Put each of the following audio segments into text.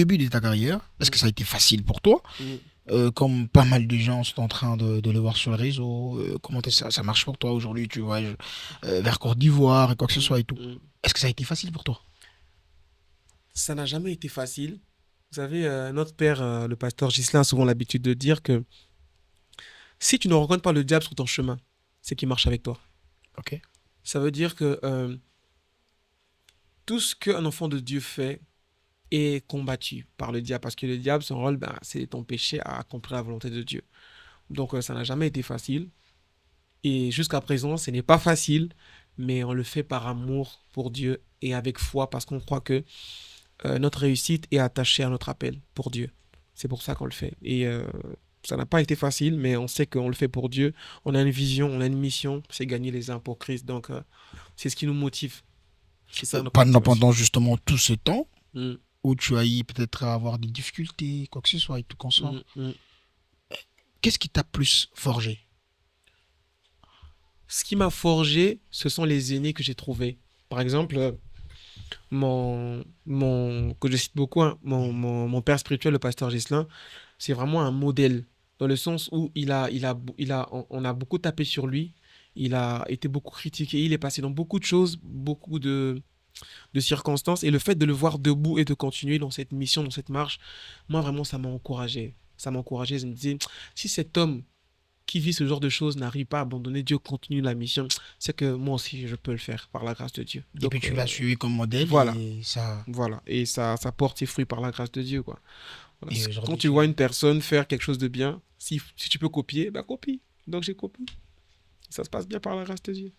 début de ta carrière, est-ce que ça a été facile pour toi? Mm. Comme pas mal de gens sont en train de le voir sur le réseau, comment ça marche pour toi aujourd'hui, tu vois, vers Côte d'Ivoire et quoi que ce Mm. soit et tout. Mm. Est-ce que ça a été facile pour toi? Ça n'a jamais été facile. Vous savez, notre père, le pasteur Ghislain, a souvent l'habitude de dire que si tu ne rencontres pas le diable sur ton chemin, c'est qu'il marche avec toi. Ok. Ça veut dire que tout ce qu'un enfant de Dieu fait est combattu par le diable. Parce que le diable, son rôle, ben, c'est ton péché à accomplir la volonté de Dieu. Donc, ça n'a jamais été facile. Et jusqu'à présent, ce n'est pas facile, mais on le fait par amour pour Dieu et avec foi parce qu'on croit que notre réussite est attachée à notre appel pour Dieu. C'est pour ça qu'on le fait. Et ça n'a pas été facile, mais on sait qu'on le fait pour Dieu. On a une vision, on a une mission, c'est gagner les uns pour Christ. Donc, c'est ce qui nous motive. C'est ça notre motivation. Pendant justement tout ce temps Mm, où tu as eu peut-être à avoir des difficultés, quoi que ce soit et tout consort, mm, mm. qu'est-ce qui t'a plus forgé? Ce qui m'a forgé, ce sont les aînés que j'ai trouvés. Par exemple, que je cite beaucoup, hein, mon père spirituel, le pasteur Ghislain, c'est vraiment un modèle, dans le sens où on a beaucoup tapé sur lui, il a été beaucoup critiqué, il est passé dans beaucoup de choses, beaucoup de circonstances, et le fait de le voir debout et de continuer dans cette mission, dans cette marche, moi vraiment, ça m'a encouragé. Ça m'a encouragé, je me disais, si cet homme qui vit ce genre de choses n'arrive pas à abandonner, Dieu continue la mission, c'est que moi aussi, je peux le faire par la grâce de Dieu. Et puis Donc, tu l'as suivi comme modèle voilà. et ça. Voilà, et ça porte ses fruits par la grâce de Dieu, quoi. Voilà. Et Quand aujourd'hui tu vois tu. une personne faire quelque chose de bien, si tu peux copier, bah copie. Donc j'ai copié. Ça se passe bien par la grâce de Dieu.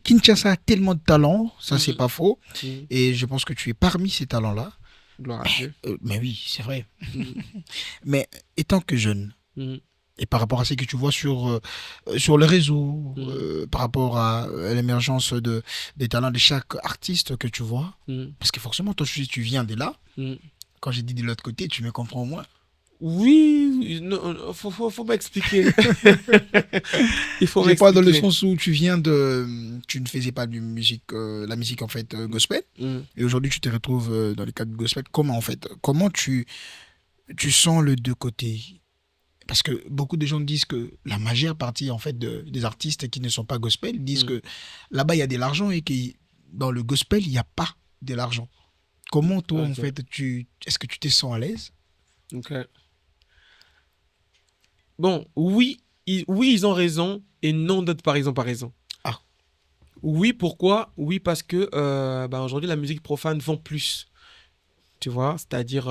Kinshasa a tellement de talent, ça c'est Mhm, pas faux. mhm. Et je pense que tu es parmi ces talents-là. Gloire à Dieu. Mais oui, c'est vrai. Mhm, Mais étant que jeune, mhm, et par rapport à ce que tu vois sur le réseau, mhm, par rapport à l'émergence des talents de chaque artiste que tu vois, mhm, parce que forcément, toi, si tu viens de là, mhm. quand j'ai dit de l'autre côté, tu me comprends moins. Oui, non, faut m'expliquer. Il faut J'ai pas dans le m'expliquer. sens où tu viens de. Tu ne faisais pas de musique, la musique en fait gospel, Mhm, et aujourd'hui tu te retrouves dans le cadre du gospel. Comment en fait? Comment tu sens le deux côtés? Parce que beaucoup de gens disent que la majeure partie en fait des artistes qui ne sont pas gospel disent mhm. que là-bas il y a de l'argent et que dans le gospel il n'y a pas de l'argent. Comment toi en Ok, fait est-ce que tu te sens à l'aise? ok. Bon, oui, ils ont raison, et non, d'autres par ils ont pas raison. Ah, Oui, pourquoi? Oui, parce que bah, aujourd'hui, la musique profane vend plus. Tu vois? C'est-à-dire,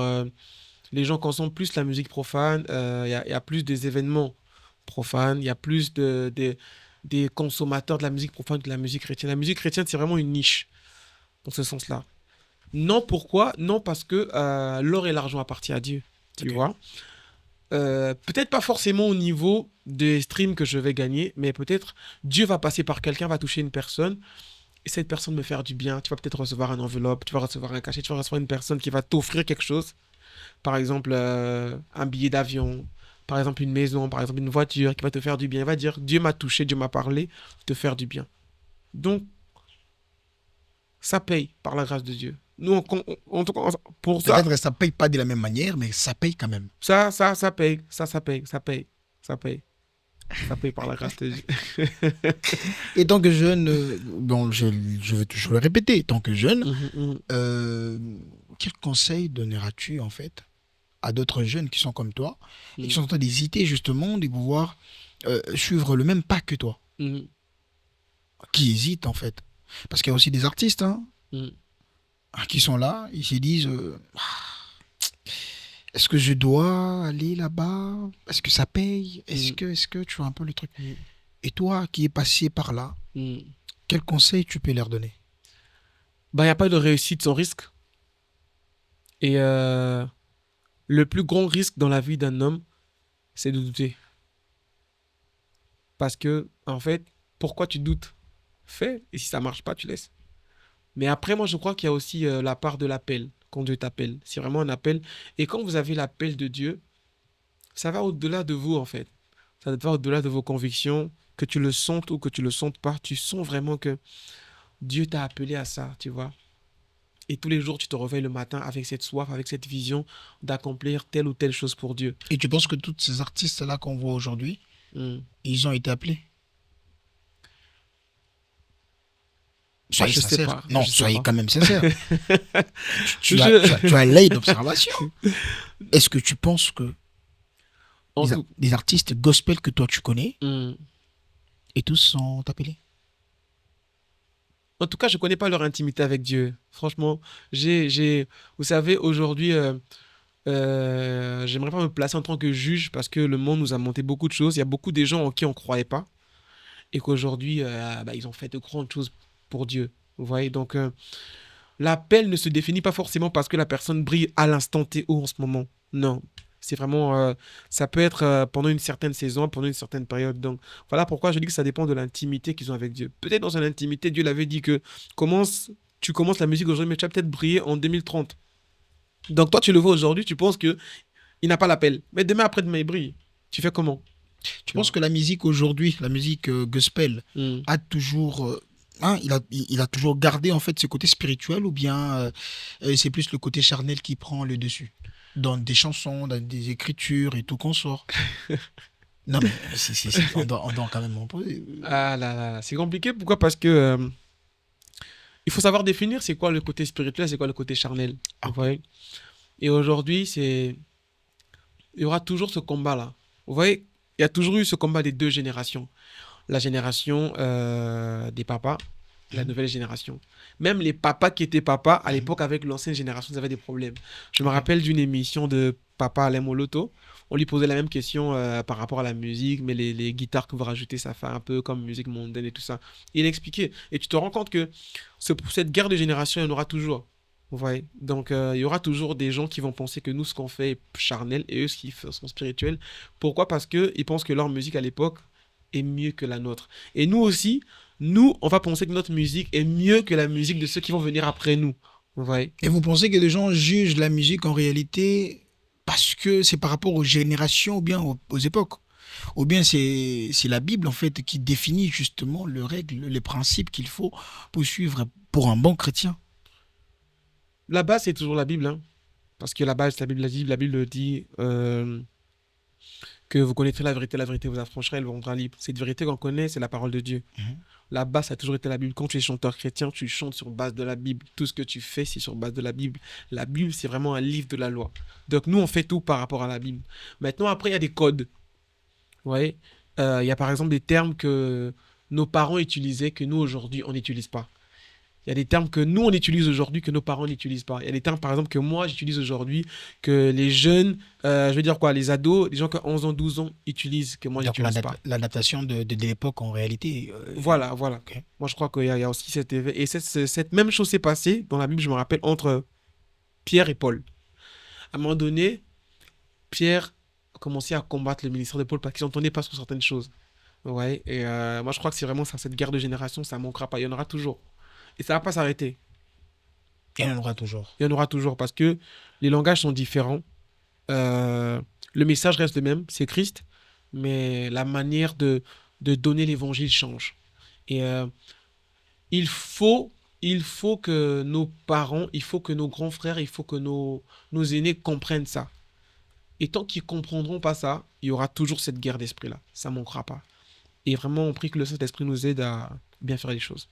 les gens consomment plus la musique profane, il y a plus des événements profanes, il y a plus des consommateurs de la musique profane que de la musique chrétienne. La musique chrétienne, c'est vraiment une niche, dans ce sens-là. Non, pourquoi? Non, parce que l'or et l'argent appartiennent à Dieu. Tu ok. vois? Peut-être pas forcément au niveau des streams que je vais gagner, mais peut-être Dieu va passer par quelqu'un, va toucher une personne, et cette personne me faire du bien. Tu vas peut-être recevoir une enveloppe, tu vas recevoir un cachet, tu vas recevoir une personne qui va t'offrir quelque chose. Par exemple, un billet d'avion, par exemple une maison, par exemple une voiture qui va te faire du bien. Il va dire, Dieu m'a touché, Dieu m'a parlé, te faire du bien. Donc, ça paye par la grâce de Dieu. Nous, pour ça, Peut-être que ça paye pas de la même manière, mais ça paye quand même. ça paye, ça paye, ça paye, ça paye. Ça paye par la grâce de Dieu. Et tant que jeune, bon, je vais toujours le répéter, tant que jeune, Mhm, mhm, euh, quel conseil donneras-tu en fait à d'autres jeunes qui sont comme toi et qui mhm, sont en train d'hésiter justement de pouvoir suivre le même pas que toi, mhm, qui hésitent en fait. Parce qu'il y a aussi des artistes hein, mhm, qui sont là, ils se disent est-ce que je dois aller là-bas? Est-ce que ça paye? mhm, Est-ce que tu vois un peu le truc? mhm, Et toi qui es passé par là, mhm. quel conseil tu peux leur donner? Bah, il n'y a pas de réussite sans risque. Et le plus grand risque dans la vie d'un homme, c'est de douter. Parce que, en fait, pourquoi tu doutes? Fais. Et si ça marche pas, tu laisses. Mais après, moi, je crois qu'il y a aussi la part de l'appel, quand Dieu t'appelle. C'est vraiment un appel. Et quand vous avez l'appel de Dieu, ça va au-delà de vous, en fait. Ça va au-delà de vos convictions, que tu le sentes ou que tu le sentes pas. Tu sens vraiment que Dieu t'a appelé à ça, tu vois. Et tous les jours, tu te réveilles le matin avec cette soif, avec cette vision d'accomplir telle ou telle chose pour Dieu. Et tu penses que tous ces artistes-là qu'on voit aujourd'hui, Hmm. ils ont été appelés? Bah, Soyez je sais sincère. pas, Non, je sais soyez pas. quand même sincère. Je... Tu as l'œil d'observation. Est-ce que tu penses que En tout... des artistes gospel que toi tu connais, Hmm. et tous sont appelés? En tout cas, je connais pas leur intimité avec Dieu. Franchement, vous savez, aujourd'hui, j'aimerais pas me placer en tant que juge parce que le monde nous a monté beaucoup de choses. Il y a beaucoup de gens en qui on croyait pas et qu'aujourd'hui, bah, ils ont fait de grandes choses pour Dieu. Vous voyez, donc l'appel ne se définit pas forcément parce que la personne brille à l'instant T ou en ce moment. Non. C'est vraiment, ça peut être pendant une certaine saison, pendant une certaine période. Donc, voilà pourquoi je dis que ça dépend de l'intimité qu'ils ont avec Dieu. Peut-être dans son intimité, Dieu l'avait dit que tu commences la musique aujourd'hui, mais tu vas peut-être briller en 2030. Donc, toi, tu le vois aujourd'hui, tu penses que il n'a pas l'appel. Mais demain, après-demain, il brille. Tu fais comment? Tu Tu penses vois? que la musique aujourd'hui, la musique gospel, Hmm. a toujours, hein, il a toujours gardé en fait ce côté spirituel ou bien c'est plus le côté charnel qui prend le dessus dans des chansons, dans des écritures et tout qu'on sort. Non mais on doit quand même en poser. Ah là là, c'est compliqué. Pourquoi? Parce que il faut savoir définir c'est quoi le côté spirituel, c'est quoi le côté charnel. Ah, Vous ok. voyez? Et aujourd'hui, il y aura toujours ce combat-là. Vous voyez, il y a toujours eu ce combat des deux générations. La génération des papas, la Mhm, nouvelle génération. Même les papas qui étaient papas, à mhm. l'époque, avec l'ancienne génération, ils avaient des problèmes. Je me Ok. rappelle d'une émission de Papa Alain Moloto. On lui posait la même question par rapport à la musique, mais les guitares que vous rajoutez, ça fait un peu comme musique mondaine et tout ça. Il expliquait. Et tu te rends compte que cette guerre de génération, il y en aura toujours. Vous voyez? Donc, il y aura toujours des gens qui vont penser que nous, ce qu'on fait est charnel et eux, ce qu'ils font sont spirituels. Pourquoi? Parce qu'ils pensent que leur musique à l'époque est mieux que la nôtre. Et nous aussi, nous, on va penser que notre musique est mieux que la musique de ceux qui vont venir après nous. Vous voyez? Et vous pensez que les gens jugent la musique en réalité parce que c'est par rapport aux générations ou bien aux époques? Ou bien c'est la Bible en fait qui définit justement les règles, les principes qu'il faut poursuivre pour un bon chrétien? La base, c'est toujours la Bible, hein. Parce que la base, la Bible dit que vous connaîtrez la vérité vous affranchira, elle vous rendra libre. Cette vérité qu'on connaît, c'est la parole de Dieu. Mhm. La base, ça a toujours été la Bible. Quand tu es chanteur chrétien, tu chantes sur base de la Bible. Tout ce que tu fais, c'est sur base de la Bible. La Bible, c'est vraiment un livre de la loi. Donc nous, on fait tout par rapport à la Bible. Maintenant, après, il y a des codes. Vous voyez? Il y a par exemple des termes que nos parents utilisaient que nous, aujourd'hui, on n'utilise pas. Il y a des termes que nous, on utilise aujourd'hui que nos parents n'utilisent pas. Il y a des termes, par exemple, que moi, j'utilise aujourd'hui, que les jeunes, je veux dire quoi, les ados, les gens qui ont 11 ans, 12 ans utilisent, que moi, Donc j'utilise pas. l'adaptation de l'époque en réalité. Voilà, voilà. Ok. Moi, je crois qu'il y a aussi cet éveil. Et cette même chose s'est passée dans la Bible, je me rappelle, entre Pierre et Paul. À un moment donné, Pierre a commencé à combattre le ministère de Paul parce qu'ils n'entendaient pas sur certaines choses. Ouais, et moi, je crois que c'est vraiment ça, cette guerre de génération, ça ne manquera pas. Il y en aura toujours. Et ça ne va pas s'arrêter. Il y en aura toujours. Il y en aura toujours parce que les langages sont différents. Euh, le message reste le même, c'est Christ, mais la manière de donner l'évangile change. Et il faut, il faut que nos parents, il faut que nos grands frères, il faut que nos aînés comprennent ça. Et tant qu'ils ne comprendront pas ça, il y aura toujours cette guerre d'esprit-là. Ça ne manquera pas. Et vraiment, on prie que le Saint-Esprit nous aide à bien faire les choses.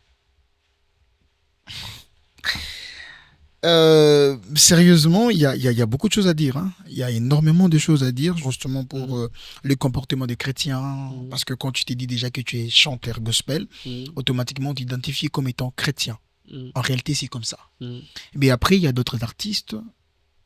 Sérieusement, il y a beaucoup de choses à dire, hein. Il y a énormément de choses à dire justement pour Mhm, le comportement des chrétiens. mhm, Parce que quand tu t'es dit déjà que tu es chanteur gospel, mhm, automatiquement on t'identifie comme étant chrétien. mhm, En réalité, c'est comme ça. mhm, Mais après, il y a d'autres artistes,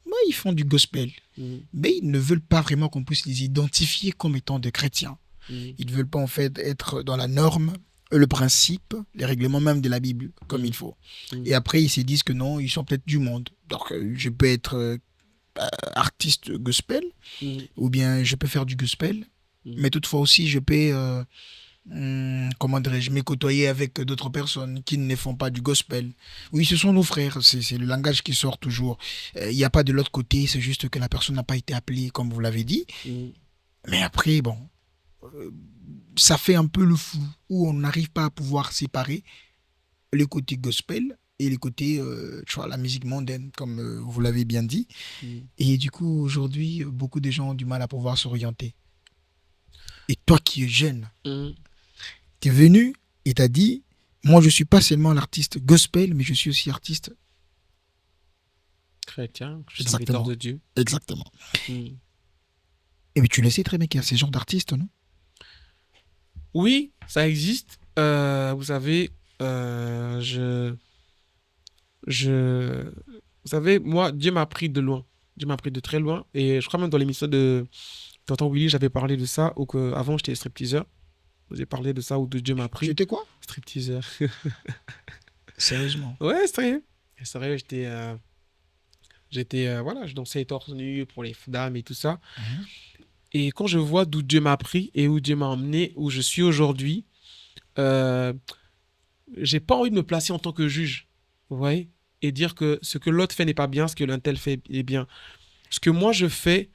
moi, ils font du gospel. mhm, Mais ils ne veulent pas vraiment qu'on puisse les identifier comme étant des chrétiens. mhm, Ils ne veulent pas en fait être dans la norme, le principe, les règlements même de la Bible, comme il mhm, faut. mhm, Et après, ils se disent que non, ils sont peut-être du monde. Donc, je peux être artiste gospel, mhm, ou bien je peux faire du gospel, mhm. mais toutefois aussi, je peux, comment dirais-je, me côtoyer avec d'autres personnes qui ne font pas du gospel. Oui, ce sont nos frères, c'est le langage qui sort toujours. Il n'y a pas de l'autre côté, c'est juste que la personne n'a pas été appelée, comme vous l'avez dit. Mhm. Mais après, bon, euh, ça fait un peu le fou, où on n'arrive pas à pouvoir séparer le côté gospel et les côtés, tu vois, la musique mondaine, comme vous l'avez bien dit. Mm. Et du coup, aujourd'hui, beaucoup de gens ont du mal à pouvoir s'orienter. Et toi qui es jeune, Mm. tu es venu et t'as dit, moi je suis pas seulement l'artiste gospel, mais je suis aussi artiste. Chrétien, je suis serviteur Exactement. de Dieu. Exactement. Mm. Et bien tu le sais très bien qu'il y a ces genres d'artistes, non? Oui, ça existe. Vous savez, je, vous savez, moi, Dieu m'a pris de loin. Dieu m'a pris de très loin. Et je crois même dans l'émission de Tonton Willy, j'avais parlé de ça, ou que avant j'étais stripteaseur. J'ai parlé de ça, où de Dieu m'a Tu pris. étais quoi? Stripteaseur. Sérieusement. Ouais, sérieux. Sérieux, voilà, je dansais torse nu pour les dames et tout ça. Mhm. Et quand je vois d'où Dieu m'a pris et où Dieu m'a emmené, où je suis aujourd'hui, euh, j'ai pas envie de me placer en tant que juge, vous voyez, et dire que ce que l'autre fait n'est pas bien, ce que l'un tel fait est bien. Ce que moi je fais,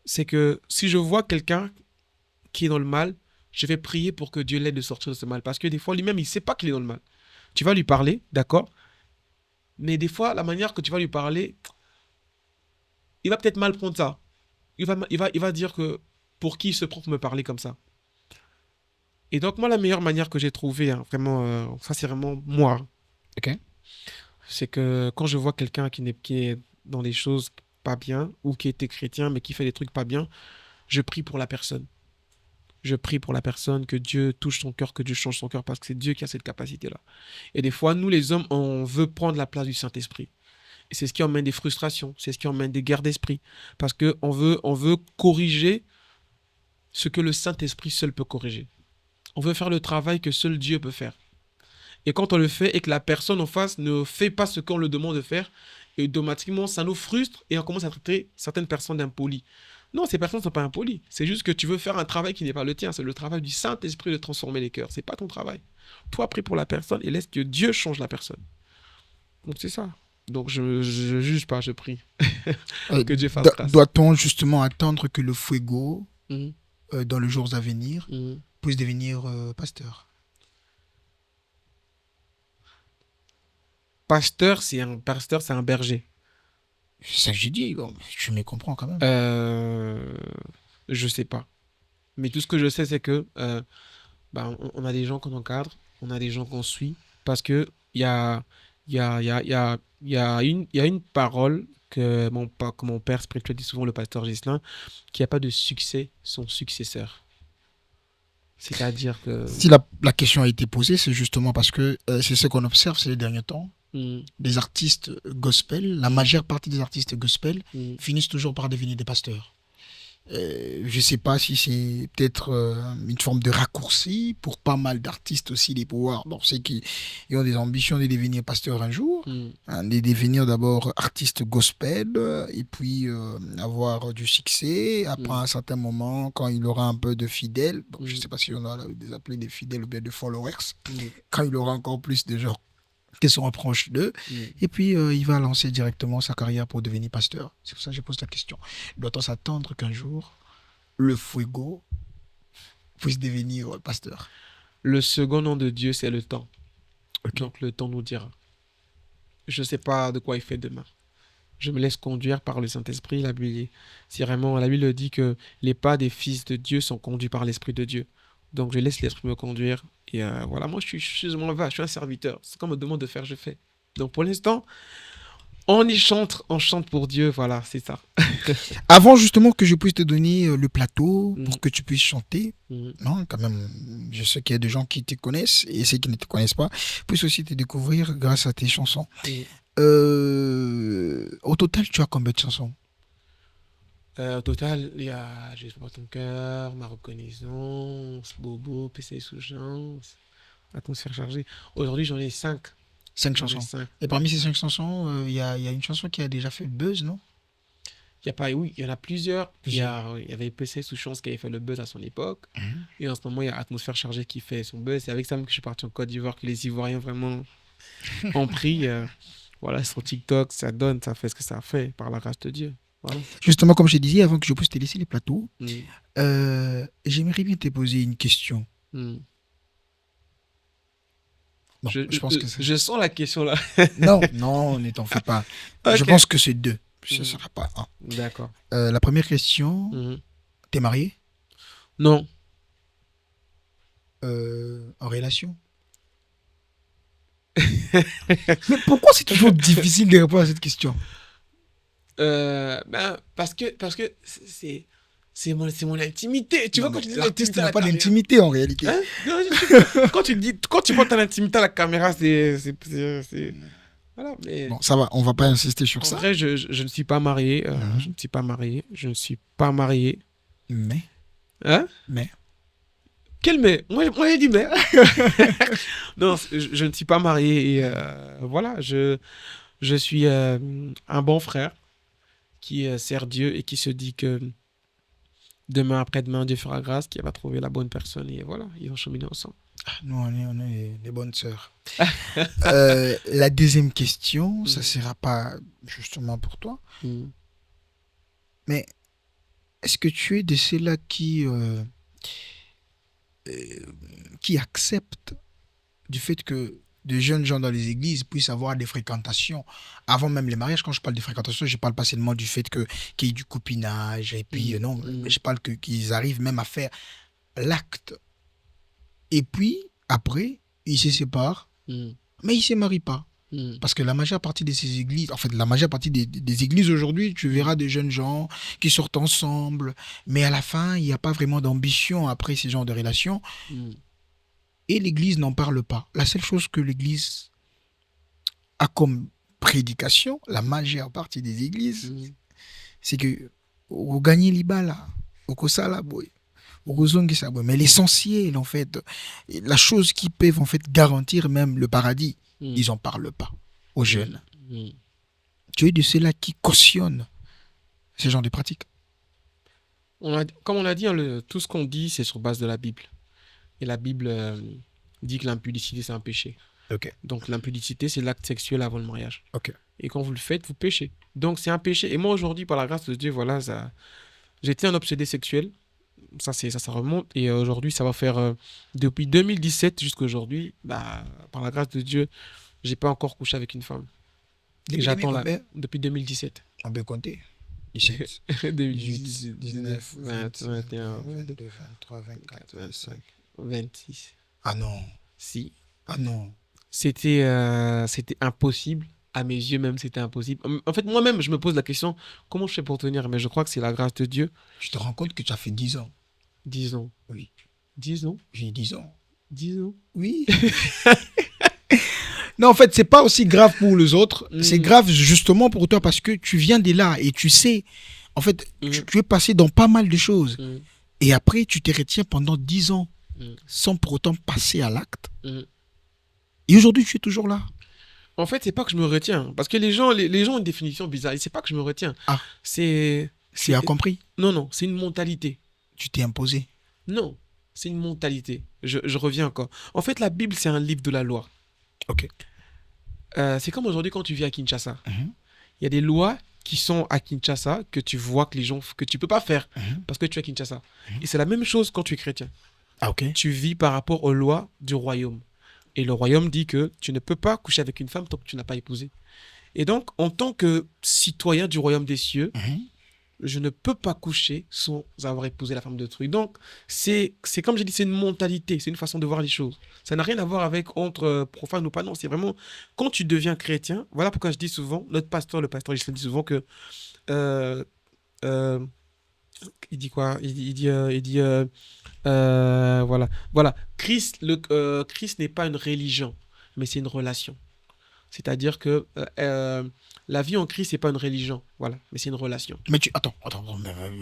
c'est que si je vois quelqu'un qui est dans le mal, je vais prier pour que Dieu l'aide de sortir de ce mal. Parce que des fois, lui-même, il sait pas qu'il est dans le mal. Tu vas lui parler, d'accord, mais des fois, la manière que tu vas lui parler, il va peut-être mal prendre ça. Il va dire que pour qui il se prend pour me parler comme ça. Et donc, moi, la meilleure manière que j'ai trouvée, hein, vraiment, ça c'est vraiment moi, Ok. c'est que quand je vois quelqu'un qui est dans des choses pas bien, ou qui était chrétien, mais qui fait des trucs pas bien, je prie pour la personne. Je prie pour la personne, que Dieu touche son cœur, que Dieu change son cœur, parce que c'est Dieu qui a cette capacité-là. Et des fois, nous, les hommes, on veut prendre la place du Saint-Esprit. Et c'est ce qui emmène des frustrations, c'est ce qui emmène des guerres d'esprit. Parce qu'on veut corriger ce que le Saint-Esprit seul peut corriger. On veut faire le travail que seul Dieu peut faire. Et quand on le fait et que la personne en face ne fait pas ce qu'on le demande de faire, automatiquement, ça nous frustre et on commence à traiter certaines personnes d'impolies. Non, ces personnes ne sont pas impolies. C'est juste que tu veux faire un travail qui n'est pas le tien. C'est le travail du Saint-Esprit de transformer les cœurs. C'est pas ton travail. Toi, prie pour la personne et laisse que Dieu change la personne. Donc c'est ça. Donc je juge pas, je prie. Que Dieu fasse grâce. Doit-on justement attendre que le fuego, Mhm, dans les jours à venir, mhm. puisse devenir pasteur? Pasteur, c'est un berger. C'est ça que j'ai dit. Bon, je me comprends quand même. Euh, je sais pas. Mais tout ce que je sais, c'est que on a des gens qu'on encadre, on a des gens qu'on suit, parce que il y a, il y a, il y a, il y a une parole que mon père spirituel dit souvent, le pasteur Gislin, qu'il n'y a pas de succès sans successeur. C'est-à-dire que... Si la question a été posée, c'est justement parce que c'est ce qu'on observe ces derniers temps. Mm, Les artistes gospel, la mm, majeure partie des artistes gospel mm, finissent toujours par devenir des pasteurs. Je ne sais pas si c'est peut-être une forme de raccourci pour pas mal d'artistes aussi, les pouvoirs. Bon, c'est qui ils ont des ambitions de devenir pasteurs un jour, mm, hein, de devenir d'abord artiste gospel, et puis avoir du succès. Après mm, un certain moment, quand il aura un peu de fidèles, bon, je ne mm, sais pas si on a des appelés des fidèles ou bien de followers, mm, quand il aura encore plus de gens qui seront proches d'eux, mm. et puis il va lancer directement sa carrière pour devenir pasteur. C'est pour ça que je pose la question. Doit-on s'attendre qu'un jour, le fuego puisse devenir pasteur? Le second nom de Dieu, c'est le temps. Ok. Donc le temps nous dira. Je ne sais pas de quoi il fait demain. Je me laisse conduire par le Saint-Esprit. La Bible, si vraiment, la Bible dit que les pas des fils de Dieu sont conduits par l'Esprit de Dieu. Donc je laisse l'Esprit me conduire. Et voilà, moi je suis un serviteur. Ce qu'on me demande de faire, je fais. Donc pour l'instant, on chante pour Dieu, voilà, c'est ça. Avant justement que je puisse te donner le plateau Mhm, pour que tu puisses chanter, mhm, non, quand même, je sais qu'il y a des gens qui te connaissent et ceux qui ne te connaissent pas puissent aussi te découvrir grâce à tes chansons. mhm. Au total, tu as combien de chansons? Au total, il y a Juste pour ton cœur, Ma reconnaissance, Bobo, PC sous chance, Atmosphère chargée. Aujourd'hui, j'en ai 5. Cinq J'en ai chansons. 5. Et parmi ces 5 chansons, il y a une chanson qui a déjà fait le buzz, non? Il y a pas, oui, il y en a plusieurs. Plusieurs. Il y avait PC sous chance qui avait fait le buzz à son époque. Mhm. Et en ce moment, il y a Atmosphère chargée qui fait son buzz. C'est avec ça même que je suis parti en Côte d'Ivoire, que les Ivoiriens vraiment ont pris. Voilà, sur TikTok, ça donne, ça fait ce que ça fait, par la grâce de Dieu. Voilà. Justement, comme je disais, avant que je puisse te laisser les plateaux, Mm, j'aimerais bien te poser une question. mm. Non, je pense que c'est... Je sens la question là. Non, non, ne t'en fais pas. Je Ok. pense que c'est 2. Ce ne Mhm. sera pas 1. D'accord. La première question, Mhm. t'es marié? Non. En relation? Mais pourquoi c'est toujours difficile de répondre à cette question? Ben, parce que c'est mon intimité. Tu Non, vois, quand mais tu dis l'artiste l'intimité à n'a la pas caméra. d'intimité en réalité. Hein? Non, quand tu dis, quand tu portes ton intimité à la caméra, voilà, mais Bon, ça va, on va pas bon. insister sur En ça. vrai, je ne suis pas marié. Je Mhm. ne suis pas marié. Je ne suis pas marié. Mais, Hein? mais, Quel mais? Moi, j'ai dit mais. Non, je ne suis pas marié. Et voilà, je suis un bon frère qui sert Dieu et qui se dit que demain après-demain, Dieu fera grâce, qui va trouver la bonne personne. Et voilà, ils vont cheminer ensemble. nous on est les bonnes sœurs. La deuxième question, ça Mhm. sera pas justement pour toi, Mhm. mais est-ce que tu es de ceux-là qui acceptent du fait que de jeunes gens dans les églises puissent avoir des fréquentations avant même les mariages? Quand je parle de fréquentation, je parle pas seulement du fait qu'il y ait du copinage et puis Mhm. non, mais Mhm. je parle qu'ils arrivent même à faire l'acte et puis après ils se séparent, Mhm. mais ils se marient pas. Mhm. Parce que la majeure partie de ces églises, en fait, la majeure partie des églises aujourd'hui, tu Mhm. verras des jeunes gens qui sortent ensemble, mais à la fin, il n'y a pas vraiment d'ambition après ces genres de relations, Mhm. et l'église n'en parle pas. La seule chose que l'église a comme prédication, la majeure partie des églises, Mhm. c'est que vous gagnez l'ibala, au sala boy, au zongi boy. Mais l'essentiel, en fait, la chose qui peut en fait garantir même le paradis, Mhm. ils n'en parlent pas aux Mhm. jeunes. Mhm. Tu es de ceux-là qui cautionnent ce genre de pratiques. Comme on a dit, hein, tout ce qu'on dit, c'est sur base de la Bible. Et la Bible dit que l'impudicité, c'est un péché. Ok, Donc l'impudicité, c'est l'acte sexuel avant le mariage. ok. Et quand vous le faites, vous péchez. Donc c'est un péché. Et moi aujourd'hui, par la grâce de Dieu, voilà, j'étais un obsédé sexuel. Ça remonte. Et aujourd'hui, ça va faire depuis 2017 jusqu'à aujourd'hui, bah, par la grâce de Dieu, j'ai pas encore couché avec une femme. Et Depuis j'attends là, 2000, depuis 2017. on peut compter. 17, 18, 2018, 19, 19, 20, 21, 21, 22, 22, 23, 24, 25, 25. 26. Ah non, Si. ah non. C'était impossible. À mes yeux même, c'était impossible. En fait, moi-même, je me pose la question, comment je fais pour tenir? Mais je crois que c'est la grâce de Dieu. Tu te rends compte que tu as fait 10 ans. 10 ans. Oui, 10 ans? j'ai 10 ans. 10 ans? Oui. Non, en fait, c'est pas aussi grave pour les autres. C'est Mm, grave justement pour toi parce que tu viens de là et tu sais, en fait, mm, tu es passé dans pas mal de choses. mm, Et après, tu te retiens pendant 10 ans mm, sans pour autant passer à l'acte. mm. Et aujourd'hui, tu es toujours là. En fait, c'est pas que je me retiens. Parce que les gens ont une définition bizarre. Et c'est pas que je me retiens. Ah, C'est. tu as c'est- compris. Non, non, c'est une mentalité. Tu t'es imposé. Non, c'est une mentalité. Je reviens encore. En fait, la Bible, c'est un livre de la loi. Ok. C'est comme aujourd'hui quand tu vis à Kinshasa. Mhm, Il y a des lois qui sont à Kinshasa que tu vois que les gens que tu peux pas faire mhm, parce que tu es à Kinshasa. mhm. Et c'est la même chose quand tu es chrétien. Ah, ok. Tu vis par rapport aux lois du royaume. Et le royaume dit que tu ne peux pas coucher avec une femme tant que tu n'as pas épousé. Et donc, en tant que citoyen du royaume des cieux, Mhm. je ne peux pas coucher sans avoir épousé la femme d'autrui. Donc, c'est comme j'ai dit, c'est une mentalité, c'est une façon de voir les choses. Ça n'a rien à voir avec entre profane ou pas. Non, c'est vraiment quand tu deviens chrétien. Voilà pourquoi je dis souvent, notre pasteur, le pasteur Gislain dit souvent que euh, euh, il dit quoi? Voilà. Christ n'est pas une religion, mais c'est une relation. C'est-à-dire que la vie en Christ, c'est pas une religion, voilà, mais c'est une relation. Mais attends,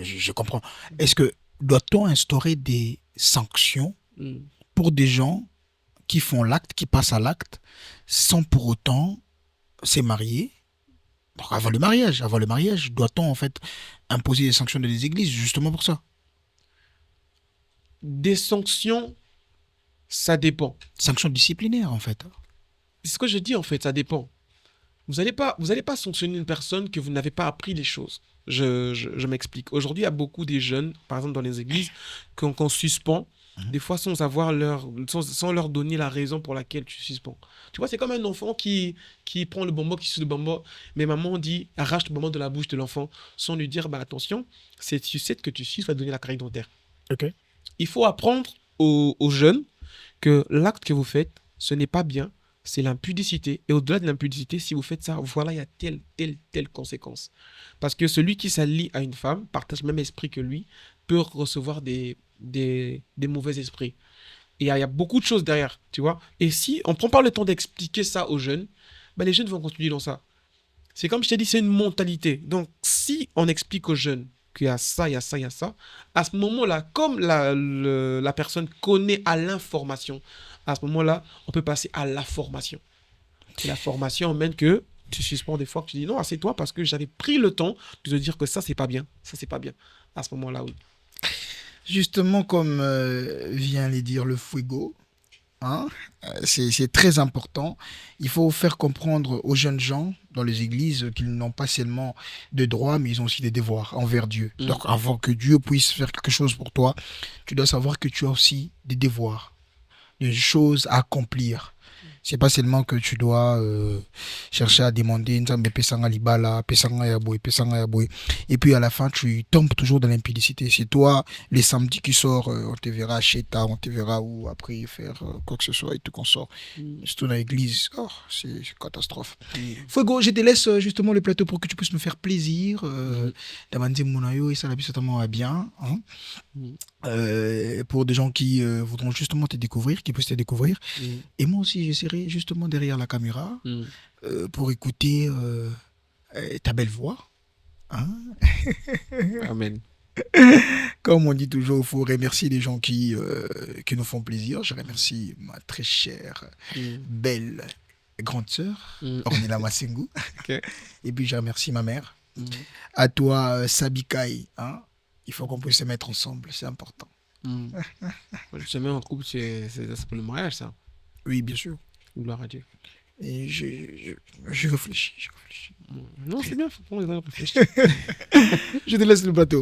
je comprends. Est-ce que doit-on instaurer des sanctions Mm. pour des gens qui font l'acte, qui passent à l'acte, sans pour autant se marier? Donc avant le mariage, doit-on en fait imposer des sanctions dans les églises justement pour ça? Des sanctions, ça dépend. Sanctions disciplinaires en fait. C'est ce que je dis en fait, ça dépend. Vous allez pas sanctionner une personne que vous n'avez pas appris les choses. Je m'explique. Aujourd'hui, il y a beaucoup des jeunes, par exemple dans les églises, qu'on suspend Des fois, sans leur donner la raison pour laquelle tu suspends. Tu vois, c'est comme un enfant qui prend le bonbon, qui suce le bonbon, mais maman dit, arrache le bonbon de la bouche de l'enfant, sans lui dire, bah attention, cette sucette que tu suces va donner la carie dentaire. Ok. Il faut apprendre aux jeunes que l'acte que vous faites, ce n'est pas bien, c'est l'impudicité. Et au-delà de l'impudicité, si vous faites ça, voilà, il y a telle conséquence. Parce que celui qui s'allie à une femme partage le même esprit que lui, peut recevoir des mauvais esprits. Et il y a beaucoup de choses derrière, tu vois. Et si on ne prend pas le temps d'expliquer ça aux jeunes, ben les jeunes vont continuer dans ça. C'est comme je t'ai dit, c'est une mentalité. Donc, si on explique aux jeunes qu'il y a ça, il y a ça, il y a ça, à ce moment-là, comme la personne connaît à l'information, à ce moment-là, on peut passer à la formation. Et la formation emmène que tu suspends des fois, que tu dis non, assieds-toi parce que j'avais pris le temps de te dire que ça, c'est pas bien. Ça, c'est pas bien. À ce moment-là, oui. Justement, comme vient les dire le fuego, hein, c'est très important. Il faut faire comprendre aux jeunes gens dans les églises qu'ils n'ont pas seulement de droits, mais ils ont aussi des devoirs envers Dieu. Mm. Donc, avant que Dieu puisse faire quelque chose pour toi, tu dois savoir que tu as aussi des devoirs, des choses à accomplir. C'est pas seulement que tu dois chercher à demander Nzambe pesanga libala, pesanga ya boy, pesanga ya boy. Et puis à la fin, tu tombes toujours dans l'impudicité. C'est toi, les samedis qui sort, on te verra à Cheta, on te verra où après faire quoi que ce soit et tout qu'on sort. Mm. Surtout dans l'église, oh, c'est catastrophe. Mm. Fuego, je te laisse justement le plateau pour que tu puisses nous faire plaisir. Mm. Damandi Mounayo et ça la totalement bien. Hein. Mm. Pour des gens qui voudront justement te découvrir, qui puissent te découvrir. Mm. Et moi aussi, je serai justement derrière la caméra Mm. pour écouter ta belle voix. Hein. Amen. Comme on dit toujours, il faut remercier les gens qui nous font plaisir. Je remercie ma très chère, Mm. belle grande sœur, Mm. Ornella Masengu. Ok. Et puis je remercie ma mère. Mm. À toi, Sabikai. Hein. Il faut qu'on puisse se mettre ensemble, c'est important. Mm. Le chemin en couple, c'est pour le mariage, ça. Oui, bien sûr. Gloire à Dieu. Et je réfléchis, je réfléchis. Mm. Non, c'est bien, faut prendre les réfléchir. Je te laisse le plateau.